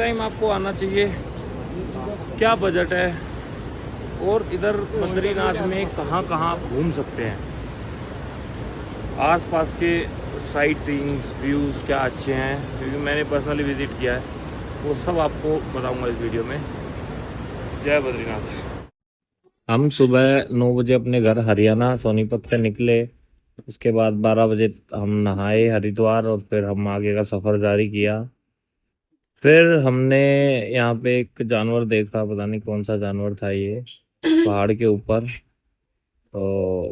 Time आपको आना चाहिए। क्या बजट है और इधर बद्रीनाथ में कहाँ कहाँ घूम सकते हैं, आसपास के साइट सीइंग्स व्यूज़ क्या अच्छे हैं, क्योंकि मैंने पर्सनली विज़िट किया है, वो सब आपको बताऊंगा इस वीडियो में। जय बद्रीनाथ। हम सुबह 9 बजे अपने घर हरियाणा सोनीपत से निकले। उसके बाद 12 बजे हम नहाए हरिद्वार और फिर हम आगे का सफ़र जारी किया। फिर हमने यहाँ पे एक जानवर देखा, पता नहीं कौन सा जानवर था ये, पहाड़ के ऊपर। तो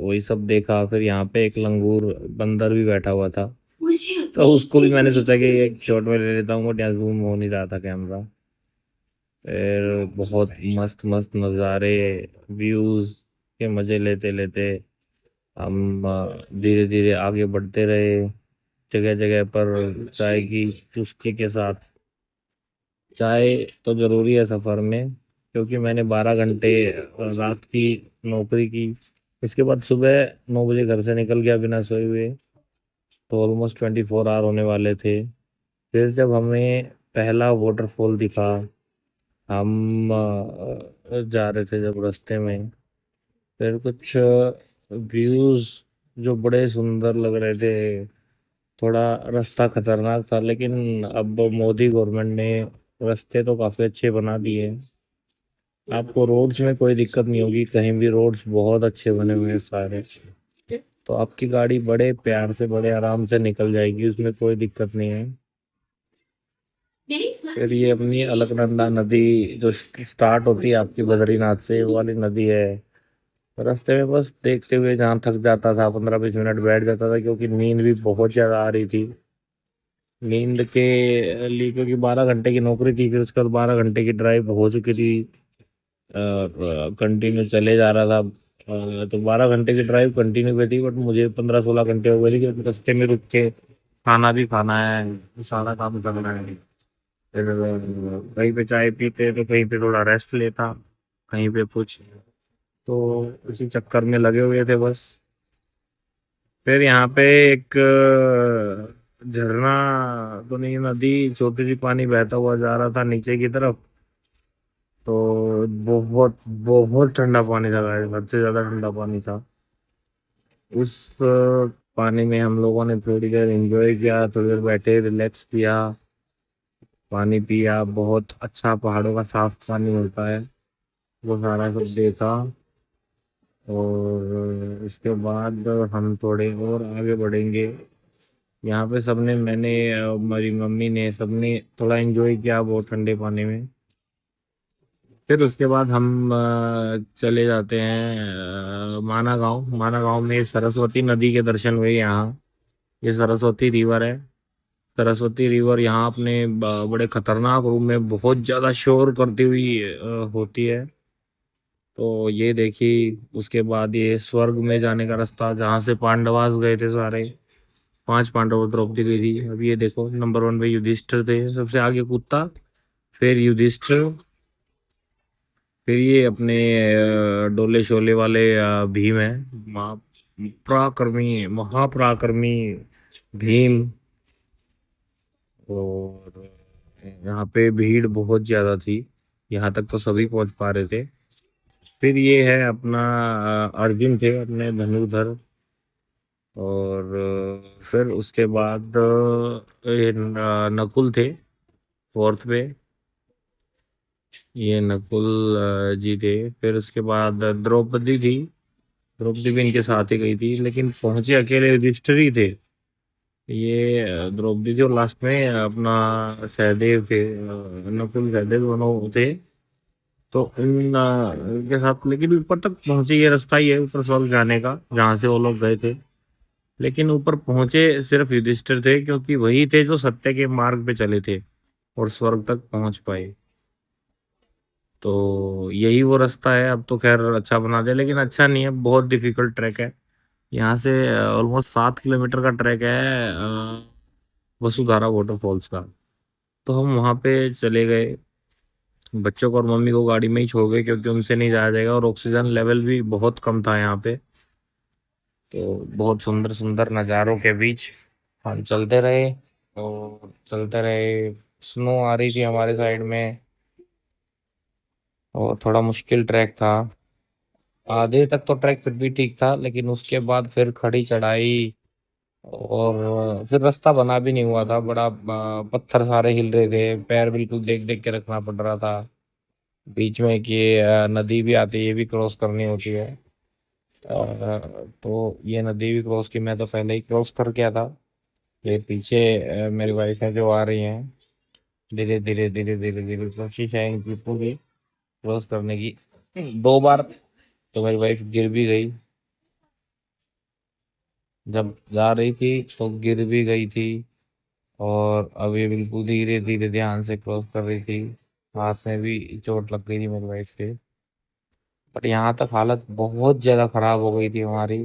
वही सब देखा। फिर यहाँ पे एक लंगूर बंदर भी बैठा हुआ था, तो उसको भी मैंने सोचा कि एक शॉट में ले लेता हूँ, बट यहाँ जूम हो नहीं रहा था कैमरा। फिर बहुत मस्त मस्त नज़ारे, व्यूज़ के मज़े लेते लेते हम धीरे धीरे आगे बढ़ते रहे। जगह जगह पर चाय की चुस्की के साथ, चाय तो ज़रूरी है सफ़र में, क्योंकि मैंने 12 घंटे रात की नौकरी की। इसके बाद सुबह 9 बजे घर से निकल गया बिना सोए हुए, तो ऑलमोस्ट 24 आवर होने वाले थे। फिर जब हमें पहला वाटरफॉल दिखा, हम जा रहे थे जब रास्ते में, फिर कुछ व्यूज़ जो बड़े सुंदर लग रहे थे। थोड़ा रास्ता खतरनाक था, लेकिन अब मोदी गवर्नमेंट ने रास्ते तो काफ़ी अच्छे बना दिए हैं। आपको रोड्स में कोई दिक्कत नहीं होगी, कहीं भी रोड्स बहुत अच्छे बने हुए हैं सारे। तो आपकी गाड़ी बड़े प्यार से बड़े आराम से निकल जाएगी, उसमें कोई दिक्कत नहीं है। फिर ये अपनी अलकनंदा नदी जो स्टार्ट होती है आपकी बद्रीनाथ से, वो वाली नदी है। रास्ते में बस देखते हुए जहाँ थक जाता था 15-20 मिनट बैठ जाता था, क्योंकि नींद भी बहुत ज़्यादा आ रही थी। नींद के लिए, क्योंकि 12 घंटे की नौकरी थी, फिर उसके बाद 12 घंटे की ड्राइव हो चुकी थी, कंटिन्यू चले जा रहा था। तो 12 घंटे की ड्राइव कंटिन्यू पे थी, बट मुझे 15-16 घंटे हो गए थे, क्योंकि रास्ते में रुक के खाना भी खाना है, सारा काम करना है। फिर कहीं पे चाय पीते तो कहीं पे थोड़ा रेस्ट लेता, कहीं पे कुछ, तो उसी चक्कर में लगे हुए थे बस। फिर यहाँ पे एक झरना तो नहीं, नदी छोटी सी, पानी बहता हुआ जा रहा था नीचे की तरफ। तो बहुत बहुत ठंडा पानी था गाइस, हद से ज़्यादा ठंडा पानी था। उस पानी में हम लोगों ने थोड़ी देर एंजॉय किया, थोड़ी देर बैठे रिलैक्स किया, पानी पिया। बहुत अच्छा पहाड़ों का साफ पानी होता है, वो सारा कुछ देखा। और उसके बाद हम थोड़े और आगे बढ़ेंगे। यहाँ पे सबने, मैंने हमारी मम्मी ने, सबने थोड़ा एंजॉय किया बहुत ठंडे पानी में। फिर उसके बाद हम चले जाते हैं माना गांव। माना गांव में सरस्वती नदी के दर्शन हुए यहाँ। ये सरस्वती रिवर है। सरस्वती रिवर यहाँ अपने बड़े खतरनाक रूप में बहुत ज़्यादा शोर करती हुई होती है। तो ये देखी। उसके बाद ये स्वर्ग में जाने का रास्ता, जहाँ से पांडवास गए थे सारे, 5 पांडव द्रौपदी गई थी। अब ये देखो, नंबर 1 पे युधिष्ठिर थे, सबसे आगे कुत्ता, फिर युधिष्ठिर, फिर ये अपने डोले शोले वाले भीम है, पराक्रमी महापराक्रमी भीम। और यहाँ पे भीड़ बहुत ज्यादा थी, यहाँ तक तो सभी पहुंच पा रहे थे। फिर ये है अपना अर्जुन थे अपने धनुर्धर। और फिर उसके बाद ये नकुल थे 4th पे। ये नकुल जी थे। फिर उसके बाद द्रौपदी थी। द्रौपदी भी इनके साथ ही गई थी, लेकिन पहुंचे अकेले युधिष्ठिर ही थे। ये द्रौपदी थी, और लास्ट में अपना सहदेव थे, नकुल सहदेव दोनों थे। तो इनके साथ, लेकिन ऊपर तक पहुंचे, ये रास्ता ही है ऊपर स्वर्ग जाने का जहाँ से वो लोग गए थे। लेकिन ऊपर पहुंचे सिर्फ युधिष्ठिर थे, क्योंकि वही थे जो सत्य के मार्ग पे चले थे और स्वर्ग तक पहुंच पाए। तो यही वो रास्ता है। अब तो खैर अच्छा बना दिया, लेकिन अच्छा नहीं है, बहुत डिफिकल्ट ट्रैक है। यहाँ से ऑलमोस्ट 7 किलोमीटर का ट्रैक है वसुधारा वाटरफॉल्स का। तो हम वहाँ पे चले गए, बच्चों को और मम्मी को गाड़ी में ही छोड़ गए, क्योंकि उनसे नहीं जाया जाएगा, और ऑक्सीजन लेवल भी बहुत कम था यहाँ पे। तो बहुत सुंदर सुंदर नज़ारों के बीच हम चलते रहे और चलते रहे। स्नो आ रही थी हमारे साइड में और थोड़ा मुश्किल ट्रैक था। आधे तक तो ट्रैक फिर भी ठीक था, लेकिन उसके बाद फिर खड़ी चढ़ाई और फिर रास्ता बना भी नहीं हुआ था। बड़ा पत्थर सारे हिल रहे थे, पैर बिल्कुल देख देख के रखना पड़ रहा था। बीच में कि नदी भी आती है, ये भी क्रॉस करनी होती है। तो ये नदी भी क्रॉस की, मैं तो पहले ही क्रॉस कर गया था। ये पीछे मेरी वाइफ है जो आ रही हैं, धीरे धीरे धीरे धीरे धीरे कोशिश है इनकी पूरी क्रॉस करने की। 2 बार तो मेरी वाइफ गिर भी गई, जब जा रही थी तो गिर भी गई थी। और अब ये बिल्कुल धीरे धीरे ध्यान से क्रॉस कर रही थी। हाथ में भी चोट लग गई थी मेरी वाइफ के। बट यहाँ तक हालत बहुत ज़्यादा ख़राब हो गई थी हमारी।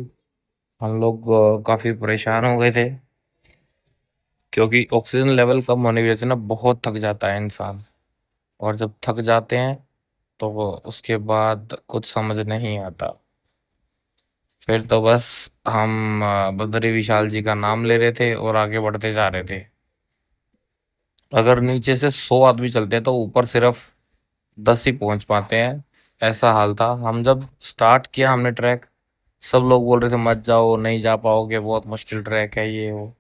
हम लोग काफ़ी परेशान हो गए थे, क्योंकि ऑक्सीजन लेवल कम होने की वजह से ना बहुत थक जाता है इंसान। और जब थक जाते हैं तो वो उसके बाद कुछ समझ नहीं आता। फिर तो बस हम बद्री विशाल जी का नाम ले रहे थे और आगे बढ़ते जा रहे थे। अगर नीचे से 100 आदमी चलते हैं तो ऊपर सिर्फ 10 ही पहुंच पाते हैं, ऐसा हाल था। हम जब स्टार्ट किया हमने ट्रैक, सब लोग बोल रहे थे मत जाओ, नहीं जा पाओगे, बहुत मुश्किल ट्रैक है ये वो।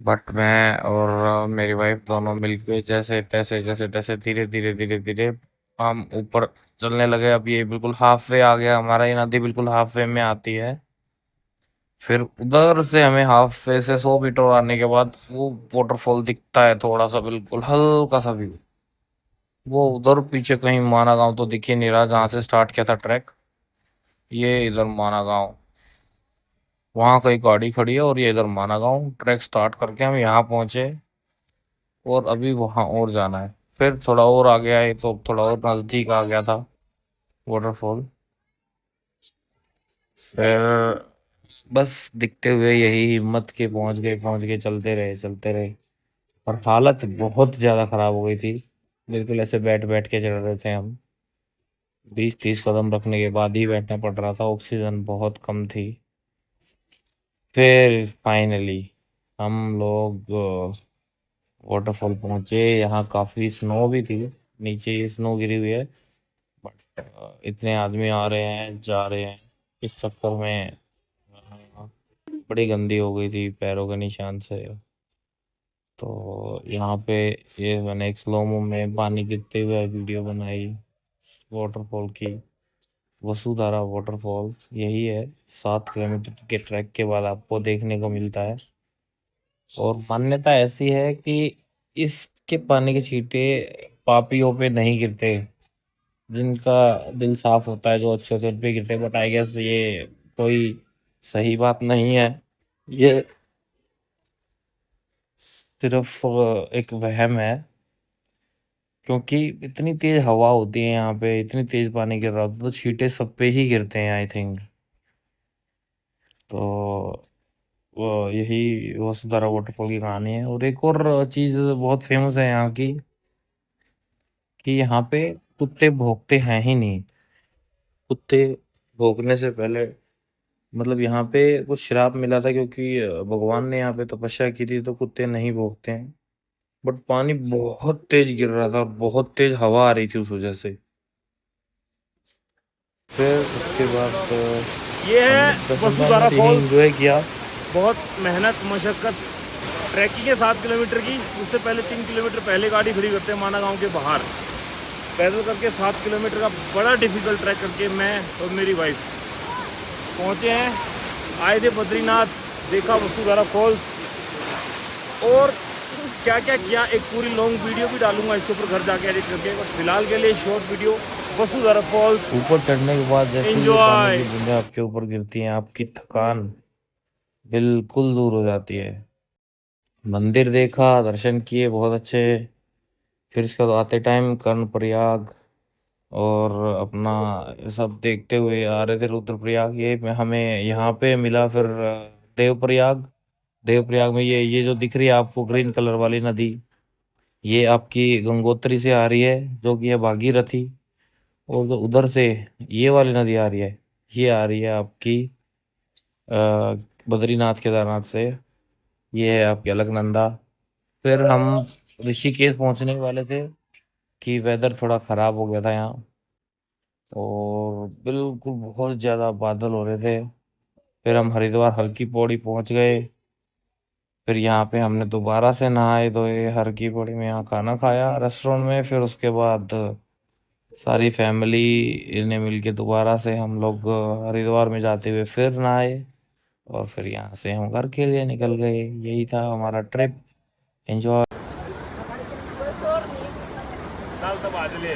बट मैं और मेरी वाइफ दोनों मिलके जैसे तैसे धीरे धीरे धीरे धीरे हम ऊपर चलने लगे। अब ये बिल्कुल हाफ वे आ गया हमारा, ये नदी बिल्कुल हाफ वे में आती है। फिर उधर से हमें हाफ वे से 100 मीटर आने के बाद वो वाटरफॉल दिखता है, थोड़ा सा बिल्कुल हल्का सा भी। वो उधर पीछे कहीं माना गांव तो दिख ही नहीं रहा, जहाँ से स्टार्ट किया था ट्रैक। ये इधर माना गांव, वहाँ कहीं गाड़ी खड़ी है, और ये इधर माना गांव। ट्रैक स्टार्ट करके हम यहाँ पहुंचे और अभी वहाँ और जाना है। फिर थोड़ा और आ गया है तो थोड़ा और नज़दीक आ गया था वाटरफॉल। फिर बस दिखते हुए यही हिम्मत के पहुंच गए, चलते रहे। और हालत बहुत ज़्यादा ख़राब हो गई थी, बिल्कुल ऐसे बैठ बैठ के चढ़ रहे थे हम। 20-30 कदम रखने के बाद ही बैठना पड़ रहा था, ऑक्सीजन बहुत कम थी। फिर फाइनली हम लोग वाटरफॉल पहुंचे। यहाँ काफ़ी स्नो भी थी, नीचे स्नो गिरी हुई है। बट इतने आदमी आ रहे हैं जा रहे हैं, इस चक्कर में बड़ी गंदी हो गई थी पैरों के निशान से। तो यहाँ पे ये मैंने एक स्लोमो में पानी गिरते हुए वीडियो बनाई वाटरफॉल की। वसुधारा वाटरफॉल यही है, 7 किलोमीटर के ट्रैक के बाद आपको देखने को मिलता है। और मान्यता ऐसी है कि इसके पानी के छींटे पापियों पे नहीं गिरते, जिनका दिल साफ होता है, जो अच्छे होते हैं, उन पे गिरते। बट आई गेस ये कोई सही बात नहीं है, ये सिर्फ एक वहम है। क्योंकि इतनी तेज हवा होती है यहाँ पे, इतनी तेज पानी गिर रहा होता है, तो छींटे सब पे ही गिरते हैं आई थिंक। तो वो यही वसुधारा वाटरफॉल की कहानी है। और एक और चीज बहुत फेमस है यहाँ की, कि यहाँ पे कुत्ते भौंकते हैं ही नहीं। कुत्ते भौंकने से पहले, मतलब यहाँ पे कुछ श्राप मिला था, क्योंकि भगवान ने यहाँ पे तपस्या की थी, तो कुत्ते नहीं भौंकते हैं। बट पानी बहुत तेज गिर रहा था और बहुत तेज हवा आ रही थी उस वजह से। फिर उसके बाद ये है हमने 10-15 वसुधारा मिनट यहीं फॉल्स। एंजॉय किया। बहुत मेहनत मशक्क़त ट्रैकिंग है 7 किलोमीटर की। उससे पहले 3 किलोमीटर पहले गाड़ी खड़ी करते हैं माना गांव के बाहर। पैदल करके 7 किलोमीटर का बड़ा डिफिकल्ट ट्रैक करके मैं और मेरी वाइफ पहुंचे हैं। आए थे बद्रीनाथ, देखा वसुधारा फॉल्स, और क्या क्या किया एक पूरी लॉन्ग वीडियो भी डालूंगा इसके ऊपर घर जाके एडिट करके। बट फिलहाल के लिए शॉर्ट वीडियो, वसुधारा फॉल्स। ऊपर चढ़ने के बाद जैसे ही ये पानी की एंजॉय। बूंदें आपके ऊपर गिरती हैं, आपकी थकान बिल्कुल दूर हो जाती है। मंदिर देखा, दर्शन किए बहुत अच्छे। फिर इसके बाद आते टाइम कर्णप्रयाग और अपना सब देखते हुए आ रहे थे रुद्रप्रयाग। ये हमें यहाँ पे मिला फिर देवप्रयाग। देवप्रयाग में ये जो दिख रही है आपको ग्रीन कलर वाली नदी, ये आपकी गंगोत्री से आ रही है, जो कि है भागीरथी। और जो उधर से ये वाली नदी आ रही है, ये आ रही है आपकी अ, बद्रीनाथ केदारनाथ से, ये है आपकी अलकनंदा। फिर हम ऋषिकेश पहुंचने वाले थे कि वेदर थोड़ा ख़राब हो गया था यहाँ, तो बिल्कुल बहुत ज़्यादा बादल हो रहे थे। फिर हम हरिद्वार हर की पौड़ी पहुंच गए। फिर यहाँ पे हमने दोबारा से नहाए धोए, हर की पौड़ी में यहाँ खाना खाया रेस्टोरेंट में। फिर उसके बाद सारी फैमिली ने मिलके दोबारा से हम लोग हरिद्वार में जाते हुए फिर नहाए, और फिर यहाँ से हम घर के लिए निकल गए। यही था हमारा ट्रिप। एंजॉय। चाल तब आज ले